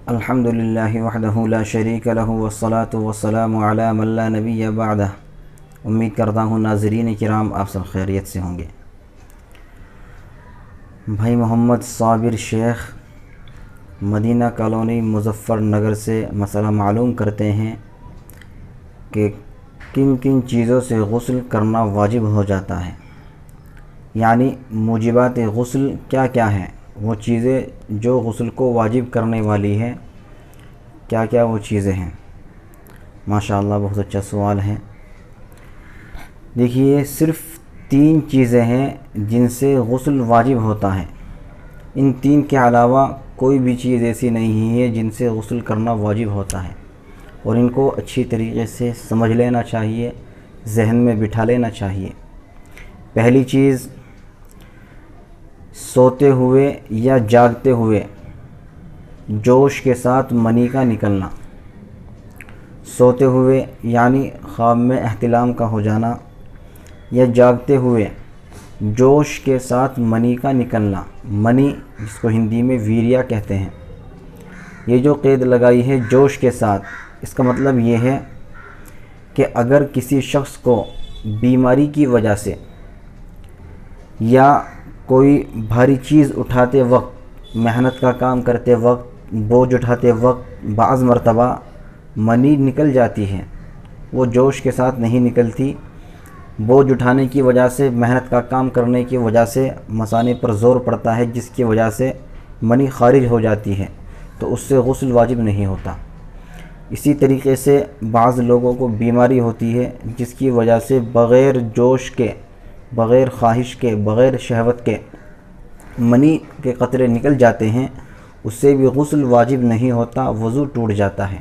الحمدللہ وحدہ لا شریک لہ والصلاة والسلام علی من لا نبی بعدہ۔ امید کرتا ہوں ناظرین کرام آپ سب خیریت سے ہوں گے۔ بھائی محمد صابر شیخ مدینہ کالونی مظفر نگر سے مسئلہ معلوم کرتے ہیں کہ کن کن چیزوں سے غسل کرنا واجب ہو جاتا ہے، یعنی موجبات غسل کیا کیا ہیں، وہ چیزیں جو غسل کو واجب کرنے والی ہے کیا کیا وہ چیزیں ہیں۔ ماشاءاللہ بہت اچھا سوال ہے۔ دیکھیے صرف 3 چیزیں ہیں جن سے غسل واجب ہوتا ہے، ان 3 کے علاوہ کوئی بھی چیز ایسی نہیں ہے جن سے غسل کرنا واجب ہوتا ہے، اور ان کو اچھی طریقے سے سمجھ لینا چاہیے، ذہن میں بٹھا لینا چاہیے۔ پہلی چیز، سوتے ہوئے یا جاگتے ہوئے جوش کے ساتھ منی کا نکلنا۔ سوتے ہوئے یعنی خواب میں احتلام کا ہو جانا، یا جاگتے ہوئے جوش کے ساتھ منی کا نکلنا۔ منی جس کو ہندی میں ویریا کہتے ہیں، یہ جو قید لگائی ہے جوش کے ساتھ، اس کا مطلب یہ ہے کہ اگر کسی شخص کو بیماری کی وجہ سے یا کوئی بھاری چیز اٹھاتے وقت، محنت کا کام کرتے وقت، بوجھ اٹھاتے وقت بعض مرتبہ منی نکل جاتی ہے، وہ جوش کے ساتھ نہیں نکلتی، بوجھ اٹھانے کی وجہ سے، محنت کا کام کرنے کی وجہ سے مثانے پر زور پڑتا ہے، جس کی وجہ سے منی خارج ہو جاتی ہے، تو اس سے غسل واجب نہیں ہوتا۔ اسی طریقے سے بعض لوگوں کو بیماری ہوتی ہے جس کی وجہ سے بغیر جوش کے، بغیر خواہش کے، بغیر شہوت کے منی کے قطرے نکل جاتے ہیں، اس سے بھی غسل واجب نہیں ہوتا، وضو ٹوٹ جاتا ہے۔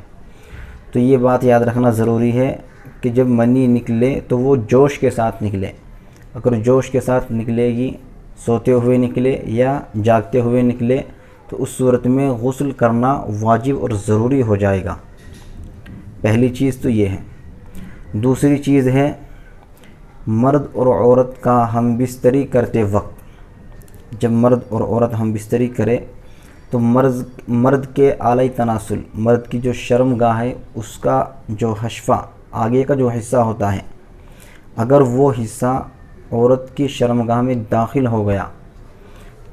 تو یہ بات یاد رکھنا ضروری ہے کہ جب منی نکلے تو وہ جوش کے ساتھ نکلے۔ اگر جوش کے ساتھ نکلے گی، سوتے ہوئے نکلے یا جاگتے ہوئے نکلے، تو اس صورت میں غسل کرنا واجب اور ضروری ہو جائے گا۔ پہلی چیز تو یہ ہے۔ دوسری چیز ہے، مرد اور عورت کا ہم بستری کرتے وقت، جب مرد اور عورت ہم بستری کرے تو مرد کے اعلی تناسل، مرد کی جو شرم گاہ ہے، اس کا جو حشفہ، آگے کا جو حصہ ہوتا ہے، اگر وہ حصہ عورت کی شرم گاہ میں داخل ہو گیا،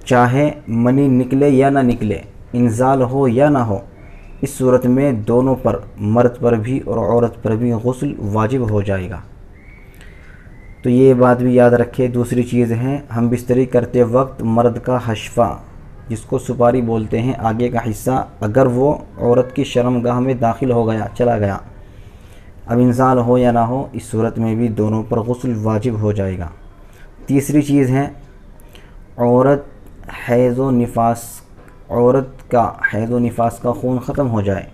چاہے منی نکلے یا نہ نکلے، انزال ہو یا نہ ہو، اس صورت میں دونوں پر، مرد پر بھی اور عورت پر بھی غسل واجب ہو جائے گا۔ تو یہ بات بھی یاد رکھے۔ دوسری چیز ہے، ہم بستری کرتے وقت مرد کا حشفہ، جس کو سپاری بولتے ہیں، آگے کا حصہ، اگر وہ عورت کی شرم گاہ میں داخل ہو گیا، چلا گیا، اب انزال ہو یا نہ ہو، اس صورت میں بھی دونوں پر غسل واجب ہو جائے گا۔ تیسری چیز ہے، عورت کا حیض و نفاس کا خون ختم ہو جائے،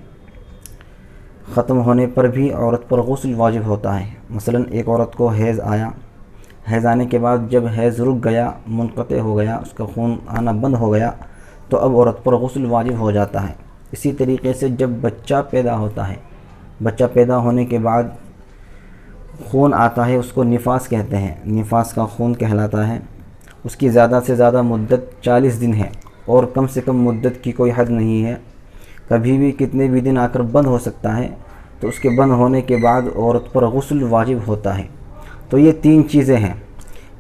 ختم ہونے پر بھی عورت پر غسل واجب ہوتا ہے۔ مثلا ایک عورت کو حیض آیا، حیض آنے کے بعد جب حیض رک گیا، منقطع ہو گیا، اس کا خون آنا بند ہو گیا، تو اب عورت پر غسل واجب ہو جاتا ہے۔ اسی طریقے سے جب بچہ پیدا ہوتا ہے، بچہ پیدا ہونے کے بعد خون آتا ہے، اس کو نفاس کہتے ہیں، نفاس کا خون کہلاتا ہے۔ اس کی زیادہ سے زیادہ مدت 40 دن ہے، اور کم سے کم مدت کی کوئی حد نہیں ہے، کبھی بھی کتنے بھی دن آ کر بند ہو سکتا ہے، تو اس کے بند ہونے کے بعد عورت پر غسل واجب ہوتا ہے۔ تو یہ 3 چیزیں ہیں،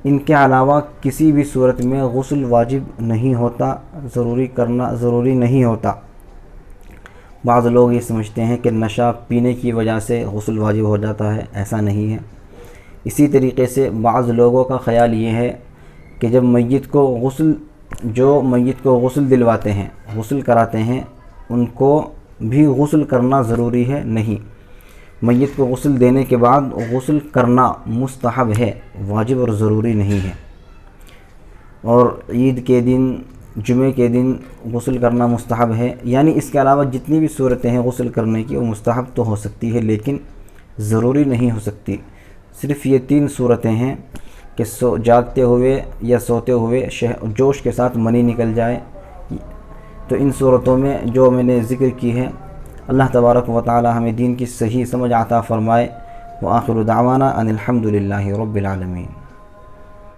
ان کے علاوہ کسی بھی صورت میں غسل واجب نہیں ہوتا، ضروری نہیں ہوتا۔ بعض لوگ یہ سمجھتے ہیں کہ نشہ پینے کی وجہ سے غسل واجب ہو جاتا ہے، ایسا نہیں ہے۔ اسی طریقے سے بعض لوگوں کا خیال یہ ہے کہ جب میت کو غسل دلواتے ہیں، غسل کراتے ہیں، ان کو بھی غسل کرنا ضروری ہے۔ نہیں، میت کو غسل دینے کے بعد غسل کرنا مستحب ہے، واجب اور ضروری نہیں ہے۔ اور عید کے دن، جمعے کے دن غسل کرنا مستحب ہے، یعنی اس کے علاوہ جتنی بھی صورتیں ہیں غسل کرنے کی، وہ مستحب تو ہو سکتی ہے لیکن ضروری نہیں ہو سکتی۔ صرف یہ 3 صورتیں ہیں کہ جاگتے ہوئے یا سوتے ہوئے جوش کے ساتھ منی نکل جائے، تو ان صورتوں میں جو میں نے ذکر کی ہے، اللہ تبارک و تعالی ہمیں دین کی صحیح سمجھ عطا فرمائے۔ وآخر دعوانا ان الحمد للہ رب العالمین۔